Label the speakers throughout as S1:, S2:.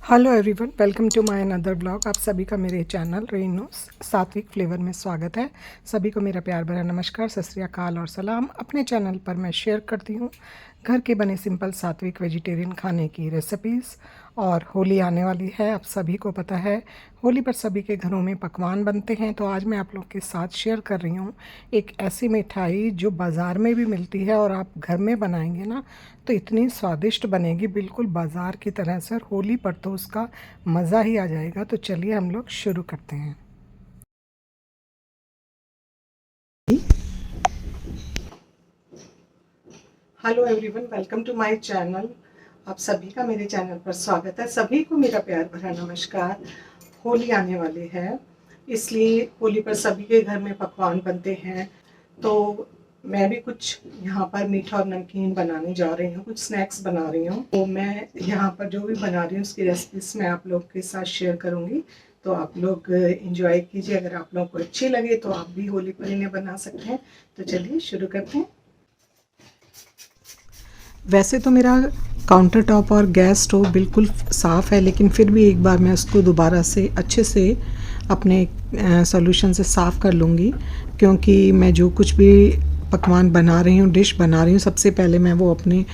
S1: Hello everyone, welcome to my another blog. आप सभी का मेरे चैनल रेनू सात्विक फ्लेवर में स्वागत है। सभी को मेरा प्यार भरा नमस्कार, सत श्री अकाल और सलाम। अपने चैनल पर मैं शेयर करती हूँ घर के बने सिंपल सात्विक वेजिटेरियन खाने की रेसिपीज़। और होली आने वाली है, आप सभी को पता है होली पर सभी के घरों में पकवान बनते हैं। तो आज मैं आप लोग के साथ शेयर कर रही हूँ एक ऐसी मिठाई जो बाज़ार में भी मिलती है और आप घर में बनाएंगे ना तो इतनी स्वादिष्ट बनेगी, बिल्कुल बाज़ार की तरह से। और होली पर तो उसका मज़ा ही आ जाएगा। तो चलिए हम लोग शुरू करते हैं। Hello everyone, welcome to my channel. आप सभी का मेरे चैनल पर स्वागत है। सभी को मेरा प्यार भरा नमस्कार। होली आने वाली है, इसलिए होली पर सभी के घर में पकवान बनते हैं। तो मैं भी कुछ यहाँ पर मीठा और नमकीन बनाने जा रही हूँ, कुछ स्नैक्स बना रही हूँ। तो मैं यहाँ पर जो भी बना रही हूँ उसकी रेसिपीज मैं आप लोग के साथ शेयर करूँगी। तो आप लोग एंजॉय कीजिए। अगर आप लोगों को अच्छी लगे तो आप भी होली पर इन्हें बना सकते हैं। तो चलिए शुरू करते हैं। वैसे तो मेरा काउंटर टॉप और गैस स्टोव बिल्कुल साफ़ है, लेकिन फिर भी एक बार मैं उसको दोबारा से अच्छे से अपने सॉल्यूशन से साफ़ कर लूँगी, क्योंकि मैं जो कुछ भी पकवान बना रही हूँ, डिश बना रही हूँ, सबसे पहले मैं वो अपने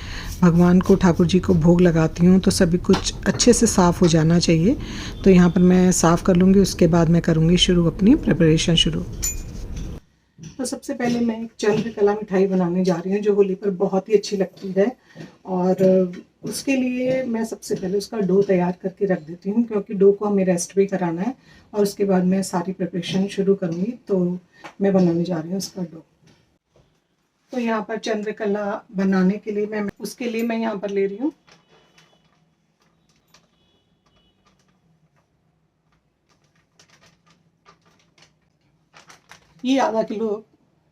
S1: भगवान को, ठाकुर जी को भोग लगाती हूँ। तो सभी कुछ अच्छे से साफ़ हो जाना चाहिए। तो यहाँ पर मैं साफ़ कर लूँगी, उसके बाद मैं करूँगी शुरू अपनी प्रिपरेशन शुरू। तो सबसे पहले मैं एक चंद्रकला मिठाई बनाने जा रही हूँ जो होली पर बहुत ही अच्छी लगती है। और उसके लिए मैं सबसे पहले उसका डो तैयार करके रख देती हूँ, क्योंकि डो को हमें रेस्ट भी कराना है और उसके बाद मैं सारी प्रिपरेशन शुरू करूँगी। तो मैं बनाने जा रही हूँ उसका डो। तो यहाँ पर चंद्रकला बनाने के लिए मैं यहाँ पर ले रही हूँ ये आधा किलो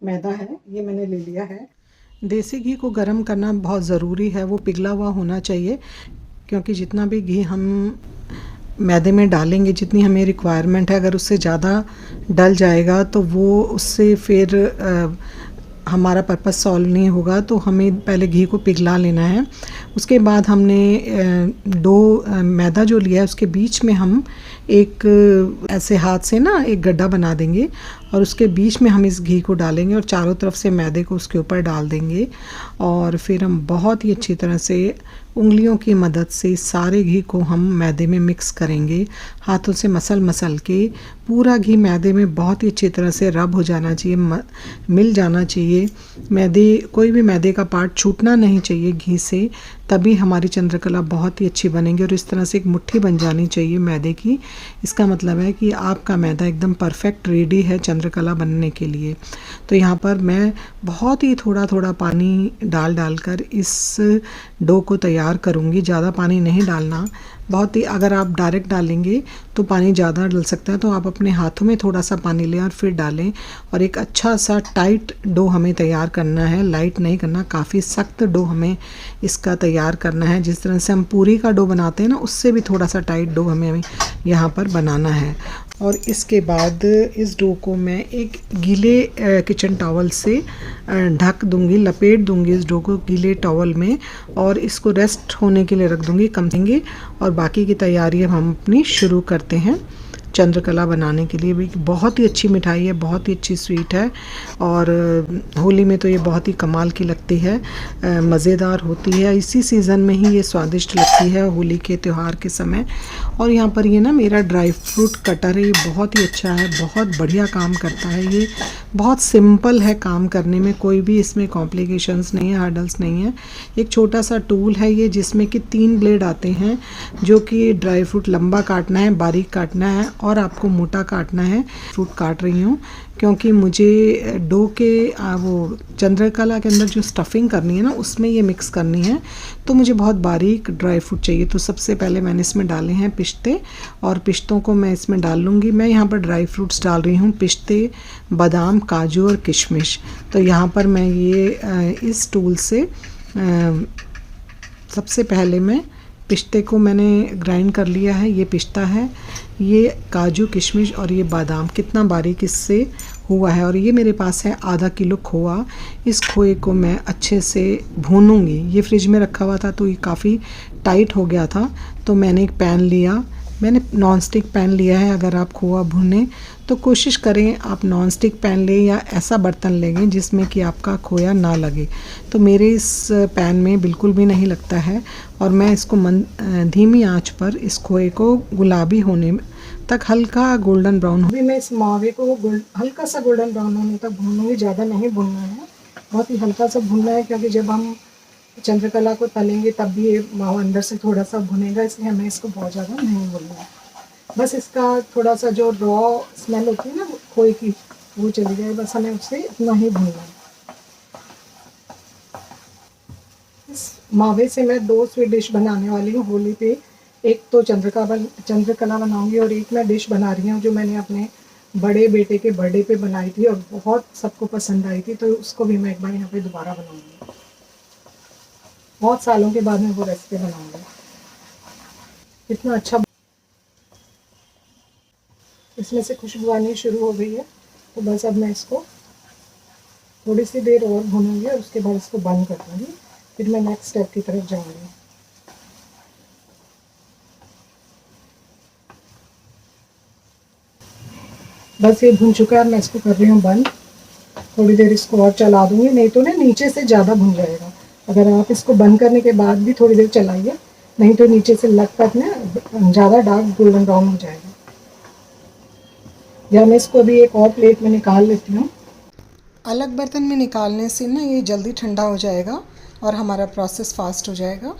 S1: मैदा है, ये मैंने ले लिया है। देसी घी को गर्म करना बहुत ज़रूरी है, वो पिघला हुआ होना चाहिए, क्योंकि जितना भी घी हम मैदे में डालेंगे, जितनी हमें रिक्वायरमेंट है, अगर उससे ज़्यादा डल जाएगा तो वो उससे फिर हमारा पर्पस सॉल्व नहीं होगा। तो हमें पहले घी को पिघला लेना है। उसके बाद हमने डो मैदा जो लिया है उसके बीच में हम एक ऐसे हाथ से ना एक गड्ढा बना देंगे और उसके बीच में हम इस घी को डालेंगे और चारों तरफ से मैदे को उसके ऊपर डाल देंगे। और फिर हम बहुत ही अच्छी तरह से उंगलियों की मदद से सारे घी को हम मैदे में मिक्स करेंगे। हाथों से मसल के पूरा घी मैदे में बहुत ही अच्छी तरह से रब हो जाना चाहिए, मिल जाना चाहिए। कोई भी मैदे का पार्ट छूटना नहीं चाहिए घी से, तभी हमारी चंद्रकला बहुत ही अच्छी बनेगी। और इस तरह से एक मुट्ठी बन जानी चाहिए मैदे की। इसका मतलब है कि आपका मैदा एकदम परफेक्ट रेडी है चंद्रकला बनने के लिए। तो यहाँ पर मैं बहुत ही थोड़ा थोड़ा पानी डालकर इस डो को तैयार करूँगी। ज़्यादा पानी नहीं डालना, बहुत ही, अगर आप डायरेक्ट डालेंगे तो पानी ज़्यादा डल सकता है। तो आप अपने हाथों में थोड़ा सा पानी लें और फिर डालें। और एक अच्छा सा टाइट डो हमें तैयार करना है, लाइट नहीं करना, काफ़ी सख्त डो हमें इसका तैयार करना है। जिस तरह से हम पूरी का डो बनाते हैं ना, उससे भी थोड़ा सा टाइट डो हमें यहाँ पर बनाना है। और इसके बाद इस डो को मैं एक गीले किचन टॉवल से ढक दूंगी, लपेट दूंगी इस डो को गीले टॉवल में, और इसको रेस्ट होने के लिए रख दूंगी कम देंगे। और बाकी की तैयारी हम अपनी शुरू करते हैं चंद्रकला बनाने के लिए। भी बहुत ही अच्छी मिठाई है, बहुत ही अच्छी स्वीट है। और होली में तो ये बहुत ही कमाल की लगती है, मज़ेदार होती है। इसी सीज़न में ही ये स्वादिष्ट लगती है, होली के त्यौहार के समय। और यहाँ पर ये ना मेरा ड्राई फ्रूट कटर है, ये बहुत ही अच्छा है, बहुत बढ़िया काम करता है। ये बहुत सिंपल है काम करने में, कोई भी इसमें कॉम्प्लिकेशंस नहीं है, हर्डल्स नहीं है। एक छोटा सा टूल है ये, जिसमें कि 3 ब्लेड आते हैं, जो कि ड्राई फ्रूट लंबा काटना है, बारीक काटना है और आपको मोटा काटना है। फ्रूट काट रही हूँ क्योंकि मुझे डो के वो चंद्रकला के अंदर जो स्टफिंग करनी है ना, उसमें ये मिक्स करनी है। तो मुझे बहुत बारीक ड्राई फ्रूट चाहिए। तो सबसे पहले मैंने इसमें डाले हैं पिस्ते, और पिस्तों को मैं इसमें डाल लूँगी। मैं यहाँ पर ड्राई फ्रूट्स डाल रही हूँ, पिस्ते, बादाम, काजू और किशमिश। तो यहाँ पर मैं ये इस टूल से सबसे पहले मैं पिस्ते को मैंने ग्राइंड कर लिया है। ये पिस्ता है, ये काजू किशमिश और ये बादाम कितना बारीक इससे हुआ है। और ये मेरे पास है आधा किलो खोआ। इस खोए को मैं अच्छे से भूनूंगी। ये फ्रिज में रखा हुआ था तो ये काफ़ी टाइट हो गया था, तो मैंने एक पैन लिया। मैंने नॉन स्टिक पैन लिया है। अगर आप खोआ भूनें तो कोशिश करें आप नॉन स्टिक पैन लें या ऐसा बर्तन लें जिसमें कि आपका खोया ना लगे। तो मेरे इस पैन में बिल्कुल भी नहीं लगता है। और मैं इसको धीमी आंच पर इस खोए को गुलाबी होने तक हल्का गोल्डन ब्राउन अभी मैं इस मावे को हल्का सा गोल्डन ब्राउन होने तक भूनूंगी। ज़्यादा नहीं भूनना है, बहुत ही हल्का सा भूनना है, क्योंकि जब हम चंद्रकला को तलेंगे तब भी ये मावा अंदर से थोड़ा सा भुनेगा, इसलिए हमें इसको बहुत ज़्यादा नहीं भूनना है। बस इसका थोड़ा सा जो रॉ स्मेल होती है ना खोए की, वो चली जाए, बस हमें उससे इतना ही भूनना है। इस मावे से मैं 2 स्वीट डिश बनाने वाली हूँ होली पे। एक तो चंद्रकला बनाऊंगी और एक मैं डिश बना रही हूँ जो मैंने अपने बड़े बेटे के बर्थडे पे बनाई थी और बहुत सबको पसंद आई थी, तो उसको भी मैं एक बार यहाँ पे दोबारा बनाऊंगी। बहुत सालों के बाद मैं वो रेसिपी बनाऊंगी। इतना अच्छा इसमें से खुशबू आनी शुरू हो गई है, तो बस अब मैं इसको थोड़ी सी देर और भूनूंगी और उसके बाद इसको बंद कर दूँगी। फिर मैं नेक्स्ट स्टेप की तरफ जाऊँगी। बस ये भुन चुका है, मैं इसको कर रही हूँ बंद। थोड़ी देर इसको और चला दूँगी, नहीं तो ना नीचे से ज़्यादा भुन जाएगा। अगर आप इसको बंद करने के बाद भी थोड़ी देर चलाइए, नहीं तो नीचे से लग कर ना ज़्यादा डार्क गोल्डन ब्राउन हो जाएगा। या मैं इसको अभी एक और प्लेट में निकाल लेती हूँ। अलग बर्तन में निकालने से ना ये जल्दी ठंडा हो जाएगा और हमारा प्रोसेस फास्ट हो जाएगा।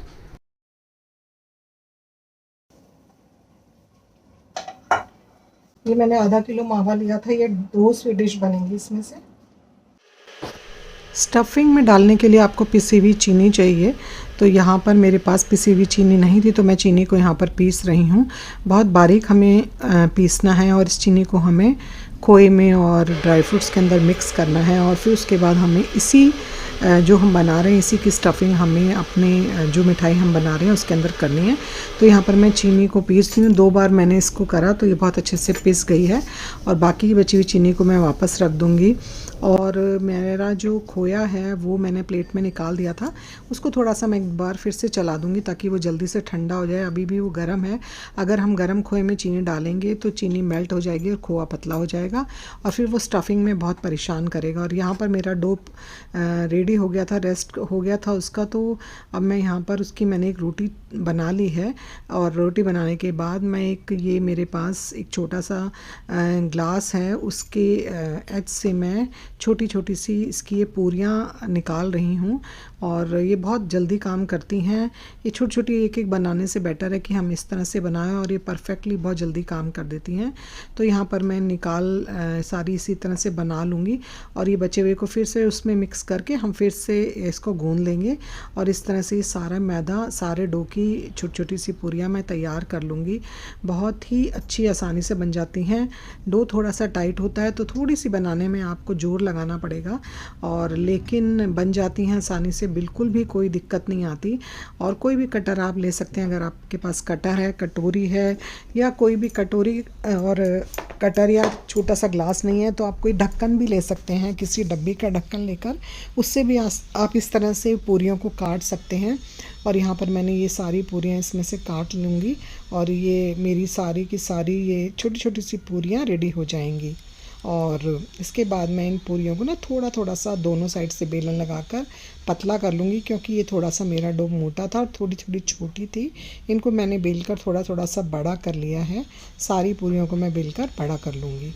S1: ये मैंने आधा किलो मावा लिया था, ये 2 स्वीट डिश बनेंगी इसमें से। स्टफिंग में डालने के लिए आपको पिसी हुई चीनी चाहिए, तो यहाँ पर मेरे पास पिसी हुई चीनी नहीं थी, तो मैं चीनी को यहाँ पर पीस रही हूँ। बहुत बारीक हमें पीसना है और इस चीनी को हमें खोए में और ड्राई फ्रूट्स के अंदर मिक्स करना है। और फिर उसके बाद हमें इसी जो हम बना रहे हैं इसी की स्टफिंग हमें अपने जो मिठाई हम बना रहे हैं उसके अंदर करनी है। तो यहाँ पर मैं चीनी को पीसती हूँ। 2 बार मैंने इसको करा तो ये बहुत अच्छे से पिस गई है और बाकी की बची हुई चीनी को मैं वापस रख दूँगी। और मेरा जो खोया है वो मैंने प्लेट में निकाल दिया था, उसको थोड़ा सा मैं एक बार फिर से चला दूँगी ताकि वो जल्दी से ठंडा हो जाए। अभी भी वो गर्म है। अगर हम गर्म खोए में चीनी डालेंगे तो चीनी मेल्ट हो जाएगी और खोआ पतला हो जाएगा और फिर वो स्टफिंग में बहुत परेशान करेगा। और यहाँ पर मेरा डो रेडी हो गया था, रेस्ट हो गया था उसका। तो अब मैं यहाँ पर उसकी मैंने एक रोटी बना ली है और रोटी बनाने के बाद मैं ये मेरे पास एक छोटा सा ग्लास है, उसके एज से मैं छोटी छोटी सी इसकी ये पूरियाँ निकाल रही हूँ। और ये बहुत जल्दी काम करती हैं। ये छोटी छोटी एक एक बनाने से बेटर है कि हम इस तरह से बनाएं और ये परफेक्टली बहुत जल्दी काम कर देती हैं। तो यहाँ पर मैं सारी इसी तरह से बना लूँगी और ये बचे हुए को फिर से उसमें मिक्स करके हम फिर से इसको गूंद लेंगे और इस तरह से सारा मैदा सारे डो की छोटी छोटी सी पूरियाँ मैं तैयार कर लूँगी। बहुत ही अच्छी आसानी से बन जाती हैं। डो थोड़ा सा टाइट होता है तो थोड़ी सी बनाने में आपको जोर लगाना पड़ेगा, और लेकिन बन जाती हैं आसानी से, बिल्कुल भी कोई दिक्कत नहीं आती। और कोई भी कटर आप ले सकते हैं, अगर आपके पास कटर है, कटोरी है या कोई भी कटोरी और कटर या छोटा सा ग्लास नहीं है तो आप कोई ढक्कन भी ले सकते हैं, किसी डब्बी का ढक्कन लेकर उससे भी आप इस तरह से पूरियों को काट सकते हैं। और यहाँ पर मैंने ये सारी पूरियाँ इसमें से काट लूँगी और ये मेरी सारी की सारी ये छोटी छोटी सी पूरियाँ रेडी हो जाएंगी। और इसके बाद मैं इन पूरियों को ना थोड़ा थोड़ा सा दोनों साइड से बेलन लगाकर पतला कर लूँगी, क्योंकि ये थोड़ा सा मेरा डो मोटा था और थोड़ी थोड़ी छोटी थी। इनको मैंने बेलकर थोड़ा थोड़ा सा बड़ा कर लिया है। सारी पूरियों को मैं बेलकर बड़ा कर लूँगी।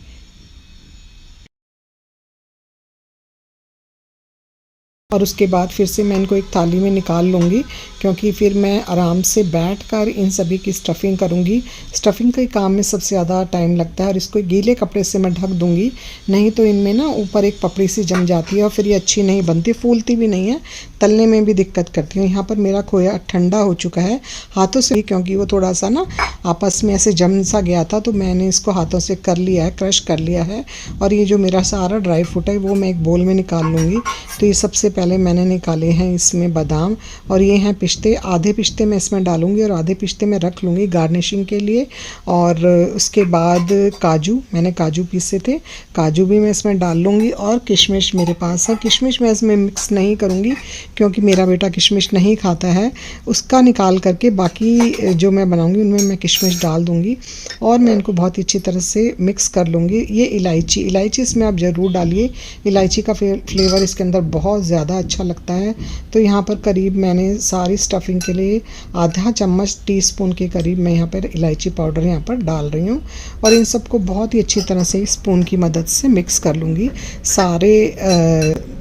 S1: और उसके बाद फिर से मैं इनको एक थाली में निकाल लूँगी, क्योंकि फिर मैं आराम से बैठकर इन सभी की स्टफ़िंग करूँगी। स्टफ़िंग के काम में सबसे ज़्यादा टाइम लगता है और इसको गीले कपड़े से मैं ढक दूँगी, नहीं तो इनमें ना ऊपर एक पपड़ी सी जम जाती है और फिर ये अच्छी नहीं बनती, फूलती भी नहीं है, तलने में भी दिक्कत करती है। यहाँ पर मेरा खोया ठंडा हो चुका है हाथों से, क्योंकि वो थोड़ा सा ना आपस में ऐसे जम सा गया था, तो मैंने इसको हाथों से कर लिया है, क्रश कर लिया है। और ये जो मेरा सारा ड्राई फ्रूट है वो मैं एक बोल में निकाल लूँगी। तो ये सबसे पहले मैंने निकाले हैं इसमें बादाम, और ये हैं पिस्ते। आधे पिस्ते मैं इसमें डालूंगी और आधे पिस्ते मैं रख लूँगी गार्निशिंग के लिए। और उसके बाद काजू, मैंने काजू पीसे थे, काजू भी मैं इसमें डाल लूँगी। और किशमिश मेरे पास है, किशमिश मैं इसमें मिक्स नहीं करूँगी क्योंकि मेरा बेटा किशमिश नहीं खाता है। उसका निकाल करके बाकी जो मैं बनाऊँगी उनमें मैं किशमिश डाल दूँगी और मैं इनको बहुत ही अच्छी तरह से मिक्स कर लूँगी। ये इलायची इसमें आप ज़रूर डालिए, इलायची का फ्लेवर इसके अंदर बहुत ज़्यादा अच्छा लगता है। तो यहाँ पर करीब मैंने सारी स्टफिंग के लिए आधा चम्मच टीस्पून के करीब मैं यहाँ पर इलायची पाउडर यहाँ पर डाल रही हूँ और इन सबको बहुत ही अच्छी तरह से स्पून की मदद से मिक्स कर लूँगी। सारे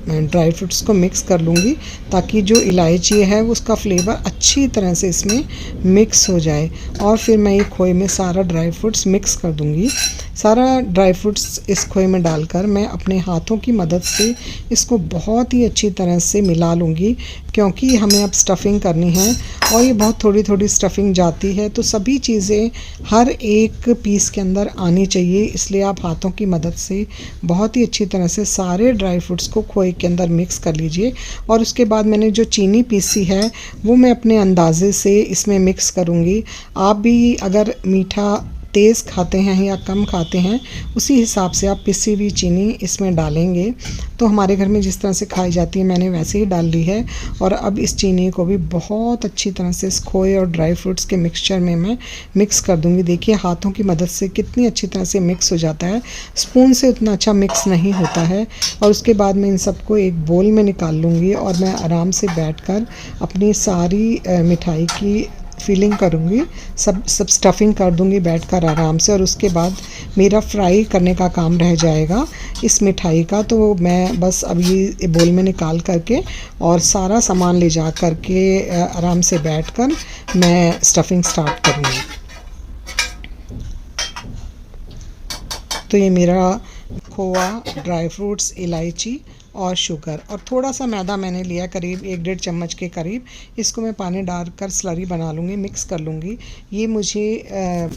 S1: ड्राई फ्रूट्स को मिक्स कर लूँगी ताकि जो इलायची है उसका फ्लेवर अच्छी तरह से इसमें मिक्स हो जाए। और फिर मैं ये खोए में सारा ड्राई फ्रूट्स मिक्स कर दूँगी। सारा ड्राई फ्रूट्स इस खोए में डालकर मैं अपने हाथों की मदद से इसको बहुत ही अच्छी तरह से मिला लूँगी क्योंकि हमें अब स्टफिंग करनी है और ये बहुत थोड़ी थोड़ी स्टफिंग जाती है, तो सभी चीज़ें हर एक पीस के अंदर आनी चाहिए। इसलिए आप हाथों की मदद से बहुत ही अच्छी तरह से सारे ड्राई फ्रूट्स को खोए के अंदर मिक्स कर लीजिए। और उसके बाद मैंने जो चीनी पीसी है वो मैं अपने अंदाजे से इसमें मिक्स करूँगी। आप भी अगर मीठा तेज़ खाते हैं या कम खाते हैं उसी हिसाब से आप पिसी हुई चीनी इसमें डालेंगे। तो हमारे घर में जिस तरह से खाई जाती है मैंने वैसे ही डाल ली है। और अब इस चीनी को भी बहुत अच्छी तरह से इस खोए और ड्राई फ्रूट्स के मिक्सचर में मैं मिक्स कर दूंगी। देखिए हाथों की मदद से कितनी अच्छी तरह से मिक्स हो जाता है, स्पून से उतना अच्छा मिक्स नहीं होता है। और उसके बाद मैं इन सबको एक बोल में निकाल लूँगी और मैं आराम से बैठकर अपनी सारी मिठाई की फिलिंग करूँगी, सब स्टफिंग कर दूँगी बैठकर आराम से। और उसके बाद मेरा फ्राई करने का काम रह जाएगा इस मिठाई का। तो मैं बस अब ये बोल में निकाल करके और सारा सामान ले जा करके आराम से बैठकर मैं स्टफिंग स्टार्ट करूँगी। तो ये मेरा खोआ, ड्राई फ्रूट्स, इलायची और शुगर और थोड़ा सा मैदा मैंने लिया करीब 1-1.5 चम्मच के करीब। इसको मैं पानी डालकर स्लरी बना लूँगी, मिक्स कर लूँगी। ये मुझे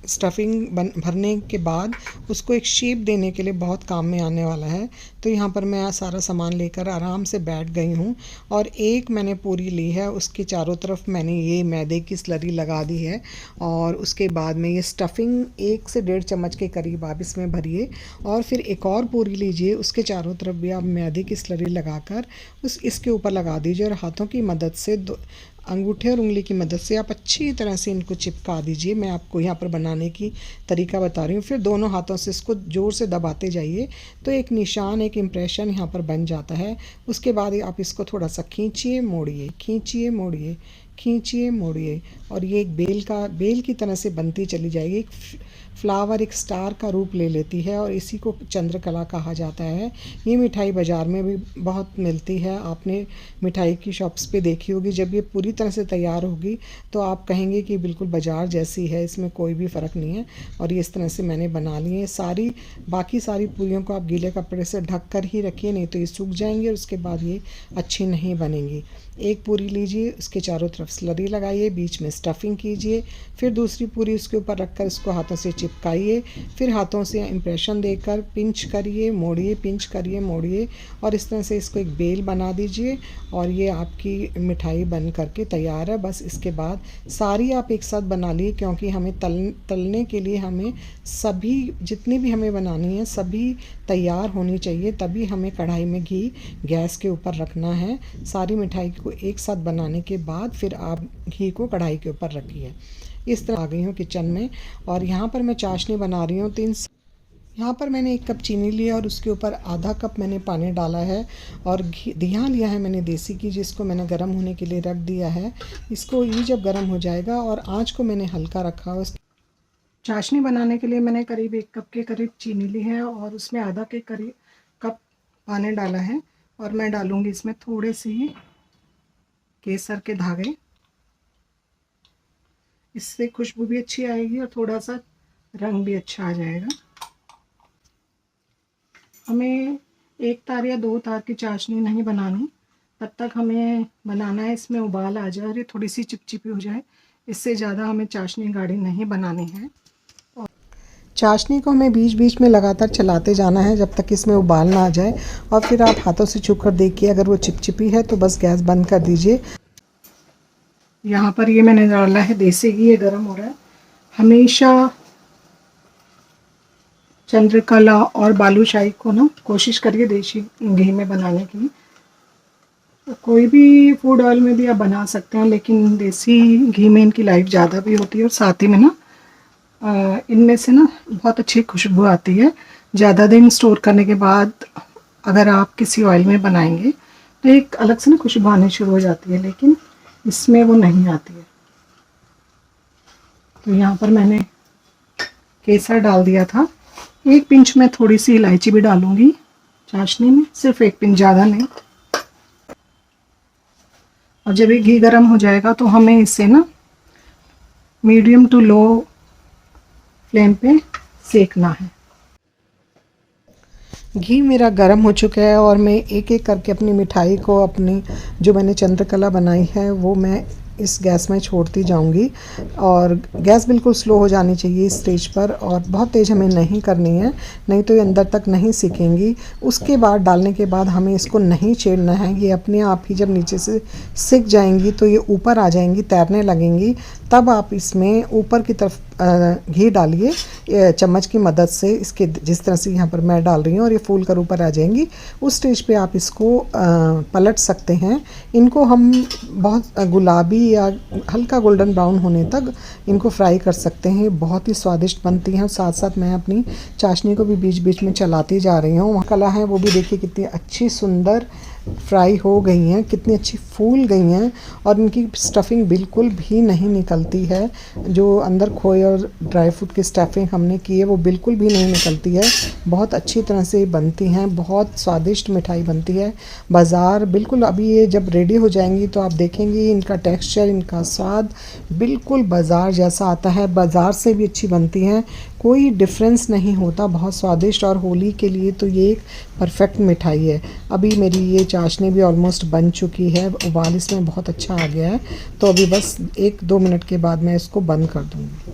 S1: स्टफिंग भरने के बाद उसको एक शेप देने के लिए बहुत काम में आने वाला है। तो यहाँ पर मैं सारा सामान लेकर आराम से बैठ गई हूँ और एक मैंने पूरी ली है, उसके चारों तरफ मैंने ये मैदे की स्लरी लगा दी है। और उसके बाद में ये स्टफिंग 1 से 1.5 चम्मच के करीब आप इसमें भरिए और फिर एक और पूरी लीजिए, उसके चारों तरफ भी आप मैदे की स्लरी लगाकर इसके ऊपर लगा दीजिए और हाथों की मदद से अंगूठे और उंगली की मदद से आप अच्छी तरह से इनको चिपका दीजिए। मैं आपको यहाँ पर बनाने की तरीका बता रही हूँ। फिर दोनों हाथों से इसको ज़ोर से दबाते जाइए तो एक निशान, एक इम्प्रेशन यहाँ पर बन जाता है। उसके बाद आप इसको थोड़ा सा खींचिए मोड़िए, खींचिए मोड़िए, खींचिए मोड़िए और ये एक बेल की तरह से बनती चली जाएगी। एक फ्लावर, एक स्टार का रूप ले लेती है और इसी को चंद्रकला कहा जाता है। ये मिठाई बाज़ार में भी बहुत मिलती है, आपने मिठाई की शॉप्स पे देखी होगी। जब ये पूरी तरह से तैयार होगी तो आप कहेंगे कि बिल्कुल बाज़ार जैसी है, इसमें कोई भी फ़र्क नहीं है। और ये इस तरह से मैंने बना ली है बाकी सारी पूरियों को आप गीले कपड़े से ढक कर ही रखिए, नहीं तो ये सूख जाएंगे और उसके बाद ये अच्छी नहीं बनेंगी। एक पूरी लीजिए, उसके चारों तरफ स्लरी लगाइए, बीच में स्टफिंग कीजिए, फिर दूसरी पूरी उसके ऊपर रखकर इसको हाथों से चिपकाइए, फिर हाथों से इम्प्रेशन देकर पिंच करिए, मोड़िए, पिंच करिए, मोड़िए और इस तरह से इसको एक बेल बना दीजिए और ये आपकी मिठाई बन करके तैयार है। बस इसके बाद सारी आप एक साथ बना लिए क्योंकि हमें तलने के लिए हमें सभी जितनी भी हमें बनानी है सभी तैयार होनी चाहिए, तभी हमें कढ़ाई में घी गैस के ऊपर रखना है। सारी मिठाई को एक साथ बनाने के बाद फिर आप घी को कढ़ाई के ऊपर रखिए। इस तरह आ गई हूँ किचन में और यहाँ पर मैं चाशनी बना रही हूँ। यहाँ पर मैंने 1 कप चीनी लिया और उसके ऊपर आधा कप मैंने पानी डाला है और यहाँ लिया है मैंने देसी घी, जिसको मैंने गर्म होने के लिए रख दिया है। इसको ये जब गर्म हो जाएगा और आँच को मैंने हल्का रखा। उस चाशनी बनाने के लिए मैंने करीब 1 कप के करीब चीनी ली है और उसमें आधा के करीब कप पानी डाला है और मैं डालूँगी इसमें थोड़े से ही केसर के धागे। इससे खुशबू भी अच्छी आएगी और थोड़ा सा रंग भी अच्छा आ जाएगा। हमें 1 तार या 2 तार की चाशनी नहीं बनानी, तब तक हमें बनाना है इसमें उबाल आ जाए और ये थोड़ी सी चिपचिपी हो जाए। इससे ज़्यादा हमें चाशनी गाढ़ी नहीं बनानी है। चाशनी को हमें बीच बीच में लगातार चलाते जाना है जब तक इसमें उबाल ना आ जाए, और फिर आप हाथों से छू कर देखिए, अगर वो चिपचिपी है तो बस गैस बंद कर दीजिए। यहाँ पर ये मैंने डाला है देसी घी, ये गर्म हो रहा है। हमेशा चंद्रकला और बालूशाही को ना कोशिश करिए देसी घी में बनाने की। कोई भी फूड ऑयल में भी आप बना सकते हैं, लेकिन देसी घी में इनकी लाइफ ज़्यादा भी होती है, और साथ ही में ना इनमें से ना बहुत अच्छी खुशबू आती है। ज़्यादा दिन स्टोर करने के बाद अगर आप किसी ऑयल में बनाएंगे तो एक अलग से ना खुशबू आनी शुरू हो जाती है, लेकिन इसमें वो नहीं आती है। तो यहाँ पर मैंने केसर डाल दिया था। एक पिंच में थोड़ी सी इलायची भी डालूंगी चाशनी में, सिर्फ एक पिंच, ज़्यादा नहीं। और जब ये घी गर्म हो जाएगा तो हमें इसे ना मीडियम टू लो फ्लेम पे सेकना है। घी मेरा गर्म हो चुका है और मैं एक एक करके अपनी मिठाई को, अपनी जो मैंने चंद्रकला बनाई है वो मैं इस गैस में छोड़ती जाऊंगी। और गैस बिल्कुल स्लो हो जानी चाहिए इस स्टेज पर, और बहुत तेज़ हमें नहीं करनी है, नहीं तो ये अंदर तक नहीं सीखेंगी। उसके बाद डालने के बाद हमें इसको नहीं छेड़ना है, ये अपने आप ही जब नीचे से सिक जाएंगी तो ये ऊपर आ जाएंगी, तैरने लगेंगी। तब आप इसमें ऊपर की तरफ घी डालिए चम्मच की मदद से, इसके जिस तरह से यहाँ पर मैं डाल रही हूँ, और ये फूल कर ऊपर आ जाएंगी। उस स्टेज पे आप इसको पलट सकते हैं। इनको हम बहुत गुलाबी या हल्का गोल्डन ब्राउन होने तक इनको फ्राई कर सकते हैं। बहुत ही स्वादिष्ट बनती हैं। साथ साथ मैं अपनी चाशनी को भी बीच बीच में चलाती जा रही हूँ। वहाँ कला है वो भी देखिए कितनी अच्छी सुंदर फ्राई हो गई हैं, कितनी अच्छी फूल गई हैं, और इनकी स्टफिंग बिल्कुल भी नहीं निकलती है। जो अंदर खोए और ड्राई फ्रूट की स्टफिंग हमने की है वो बिल्कुल भी नहीं निकलती है। बहुत अच्छी तरह से बनती हैं, बहुत स्वादिष्ट मिठाई बनती है। बाज़ार बिल्कुल अभी ये जब रेडी हो जाएंगी तो आप देखेंगे इनका टेक्सचर, इनका स्वाद बिल्कुल बाज़ार जैसा आता है। बाज़ार से भी अच्छी बनती हैं, कोई डिफरेंस नहीं होता, बहुत स्वादिष्ट। और होली के लिए तो ये एक परफेक्ट मिठाई है। अभी मेरी ये चाशनी भी ऑलमोस्ट बन चुकी है, उबाल इसमें बहुत अच्छा आ गया है। तो अभी बस 1-2 मिनट के बाद मैं इसको बंद कर दूँगी,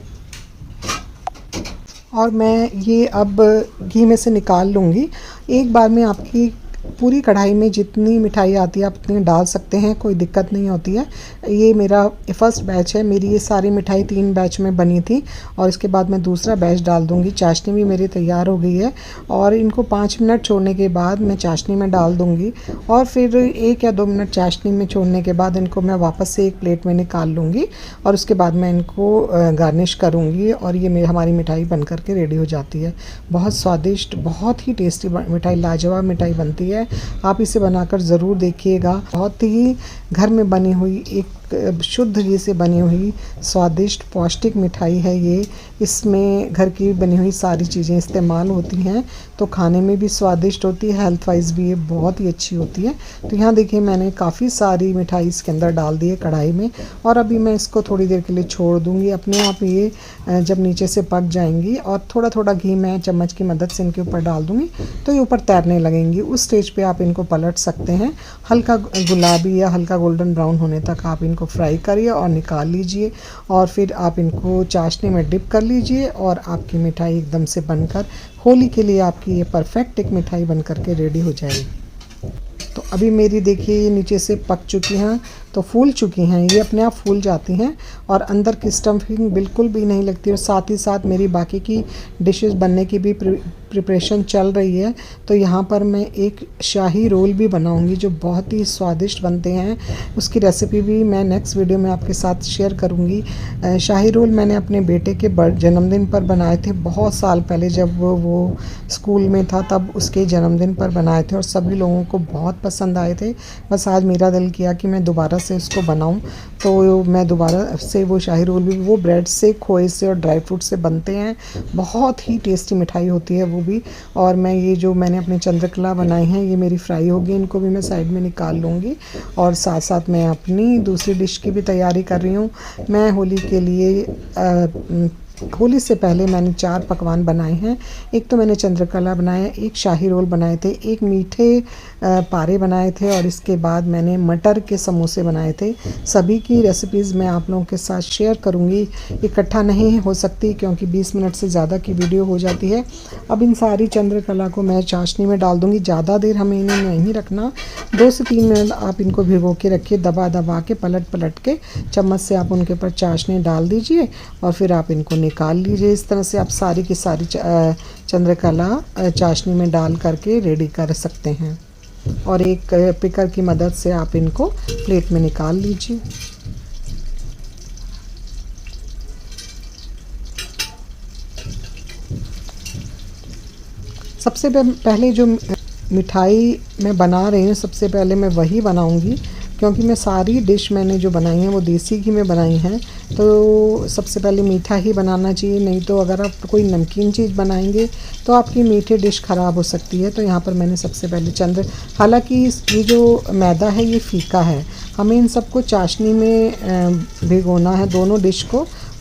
S1: और मैं ये अब घी में से निकाल लूँगी। एक बार में आपकी पूरी कढ़ाई में जितनी मिठाई आती है आप उतनी डाल सकते हैं, कोई दिक्कत नहीं होती है। ये मेरा फर्स्ट बैच है, मेरी ये सारी मिठाई 3 बैच में बनी थी, और इसके बाद मैं दूसरा बैच डाल दूँगी। चाशनी भी मेरी तैयार हो गई है, और इनको 5 मिनट छोड़ने के बाद मैं चाशनी में डाल दूँगी, और फिर 1 या 2 मिनट चाशनी में छोड़ने के बाद इनको मैं वापस से एक प्लेट में निकाल लूँगी, और उसके बाद मैं इनको गार्निश करूँगी, और ये हमारी मिठाई बन कर के रेडी हो जाती है। बहुत स्वादिष्ट, बहुत ही टेस्टी मिठाई, लाजवाब मिठाई बनती है। आप इसे बनाकर ज़रूर देखिएगा। बहुत ही घर में बनी हुई, एक शुद्ध घी से बनी हुई स्वादिष्ट पौष्टिक मिठाई है ये। इसमें घर की बनी हुई सारी चीज़ें इस्तेमाल होती हैं, तो खाने में भी स्वादिष्ट होती है, हेल्थ वाइज भी ये बहुत ही अच्छी होती है। तो यहाँ देखिए मैंने काफ़ी सारी मिठाई इसके अंदर डाल दी है कढ़ाई में, और अभी मैं इसको थोड़ी देर के लिए छोड़ दूँगी। अपने आप ये जब नीचे से पक जाएंगी और थोड़ा थोड़ा घी मैं चम्मच की मदद से इनके ऊपर डाल दूँगी तो ये ऊपर तैरने लगेंगी। उस स्टेज पे आप इनको पलट सकते हैं। हल्का गुलाबी या हल्का गोल्डन ब्राउन होने तक आप इनको फ्राई करिए और निकाल लीजिए, और फिर आप इनको चाशनी में डिप कर लीजिए, और आपकी मिठाई एकदम से बनकर होली के लिए आपकी ये परफेक्ट एक मिठाई बन कर के रेडी हो जाएगी। तो अभी मेरी देखिए ये नीचे से पक चुकी हैं, तो फूल चुकी हैं, ये अपने आप फूल जाती हैं, और अंदर की स्टफिंग बिल्कुल भी नहीं लगती। और साथ ही साथ मेरी बाकी की डिशेस बनने की भी प्रिपरेशन चल रही है। तो यहाँ पर मैं एक शाही रोल भी बनाऊंगी जो बहुत ही स्वादिष्ट बनते हैं। उसकी रेसिपी भी मैं नेक्स्ट वीडियो में आपके साथ शेयर करूँगी। शाही रोल मैंने अपने बेटे के जन्मदिन पर बनाए थे, बहुत साल पहले जब वो स्कूल में था, तब उसके जन्मदिन पर बनाए थे, और सभी लोगों को बहुत पसंद आए थे। बस आज मेरा दिल किया कि मैं दोबारा से इसको बनाऊं, तो मैं दोबारा से वो शाही रोल भी, वो ब्रेड से, खोए से और ड्राई फ्रूट से बनते हैं। बहुत ही टेस्टी मिठाई होती है वो भी। और मैं ये जो मैंने अपने चंद्रकला बनाई हैं ये मेरी फ्राई होगी, इनको भी मैं साइड में निकाल लूँगी। और साथ साथ मैं अपनी दूसरी डिश की भी तैयारी कर रही हूँ। मैं होली के लिए होली से पहले मैंने 4 पकवान बनाए हैं। एक तो मैंने चंद्रकला बनाया, एक शाही रोल बनाए थे, एक मीठे पारे बनाए थे और इसके बाद मैंने मटर के समोसे बनाए थे। सभी की रेसिपीज़ मैं आप लोगों के साथ शेयर करूंगी, इकट्ठा नहीं हो सकती क्योंकि 20 मिनट से ज़्यादा की वीडियो हो जाती है। अब इन सारी चंद्रकला को मैं चाशनी में डाल दूँगी। ज़्यादा देर हमें इन्हें नहीं रखना, 2 से 3 मिनट आप इनको भिगो के रखिए, दबा दबा के पलट के चम्मच से आप उनके ऊपर चाशनी डाल दीजिए और फिर आप इनको निकाल लीजिए। इस तरह से आप सारी की सारी चंद्रकला चाशनी में डाल करके रेडी कर सकते हैं और एक पिकर की मदद से आप इनको प्लेट में निकाल लीजिए। सबसे पहले जो मिठाई मैं बना रही हूँ, सबसे पहले मैं वही बनाऊंगी क्योंकि मैं सारी डिश मैंने जो बनाई हैं वो देसी घी में बनाई हैं। तो सबसे पहले मीठा ही बनाना चाहिए, नहीं तो अगर आप कोई नमकीन चीज़ बनाएंगे तो आपकी मीठी डिश ख़राब हो सकती है। तो यहाँ पर मैंने सबसे पहले हालांकि ये जो मैदा है ये फीका है, हमें इन सबको चाशनी में भिगोना है,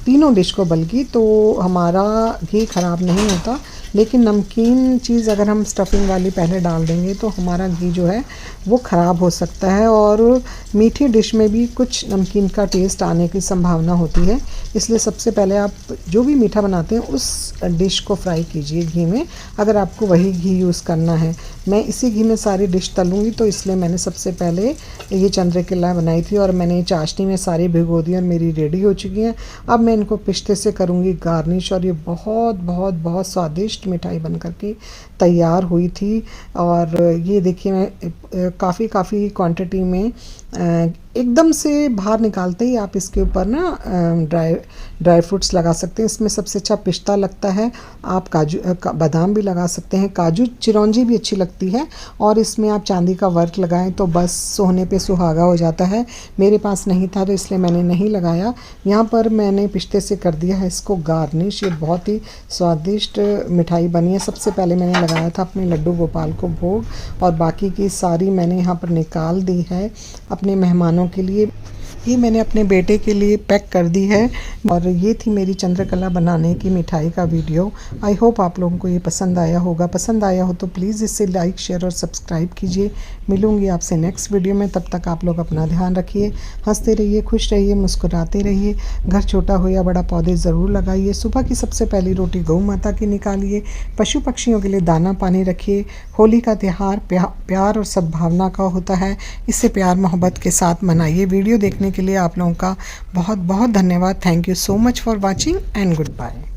S1: तीनों डिश को बल्कि, तो हमारा घी ख़राब नहीं होता। लेकिन नमकीन चीज़ अगर हम स्टफिंग वाली पहले डाल देंगे तो हमारा घी जो है वो ख़राब हो सकता है और मीठी डिश में भी कुछ नमकीन का टेस्ट आने की संभावना होती है। इसलिए सबसे पहले आप जो भी मीठा बनाते हैं उस डिश को फ्राई कीजिए घी में, अगर आपको वही घी यूज़ करना है। मैं इसी घी में सारी डिश तलूँगी, तो इसलिए मैंने सबसे पहले ये चंद्रकला बनाई थी और मैंने चाशनी में सारी भिगो दी और मेरी रेडी हो चुकी हैं। अब मैं इनको पिस्ते से करूँगी गार्निश और ये बहुत बहुत बहुत स्वादिष्ट मिठाई बन करके तैयार हुई थी। और ये देखिए मैं काफ़ी क्वांटिटी में एकदम से बाहर निकालते ही आप इसके ऊपर ना ड्राई फ्रूट्स लगा सकते हैं। इसमें सबसे अच्छा पिस्ता लगता है, आप बादाम भी लगा सकते हैं, काजू चिरौंजी भी अच्छी लगती है और इसमें आप चांदी का वर्क लगाएं तो बस सोने पे सुहागा हो जाता है। मेरे पास नहीं था तो इसलिए मैंने नहीं लगाया। यहाँ पर मैंने पिस्ते से कर दिया है इसको गार्निश। ये बहुत ही स्वादिष्ट मिठाई बनी है। सबसे पहले मैंने लगाया था अपने लड्डू गोपाल को भोग और बाकी की सारी मैंने यहाँ पर निकाल दी है अपने मेहमानों के लिए। ये मैंने अपने बेटे के लिए पैक कर दी है और ये थी मेरी चंद्रकला बनाने की मिठाई का वीडियो। आई होप आप लोगों को ये पसंद आया होगा। पसंद आया हो तो प्लीज़ इसे लाइक शेयर और सब्सक्राइब कीजिए। मिलूंगी आपसे नेक्स्ट वीडियो में, तब तक आप लोग अपना ध्यान रखिए, हंसते रहिए, खुश रहिए, मुस्कुराते रहिए। घर छोटा हो या बड़ा पौधे ज़रूर लगाइए। सुबह की सबसे पहली रोटी गौ माता की निकालिए। पशु पक्षियों के लिए दाना पानी रखिए। होली का त्यौहार प्यार और सद्भावना का होता है, इसे प्यार मोहब्बत के साथ मनाइए। वीडियो देखने के लिए आप लोगों का बहुत बहुत धन्यवाद। Thank you so much for watching and good bye.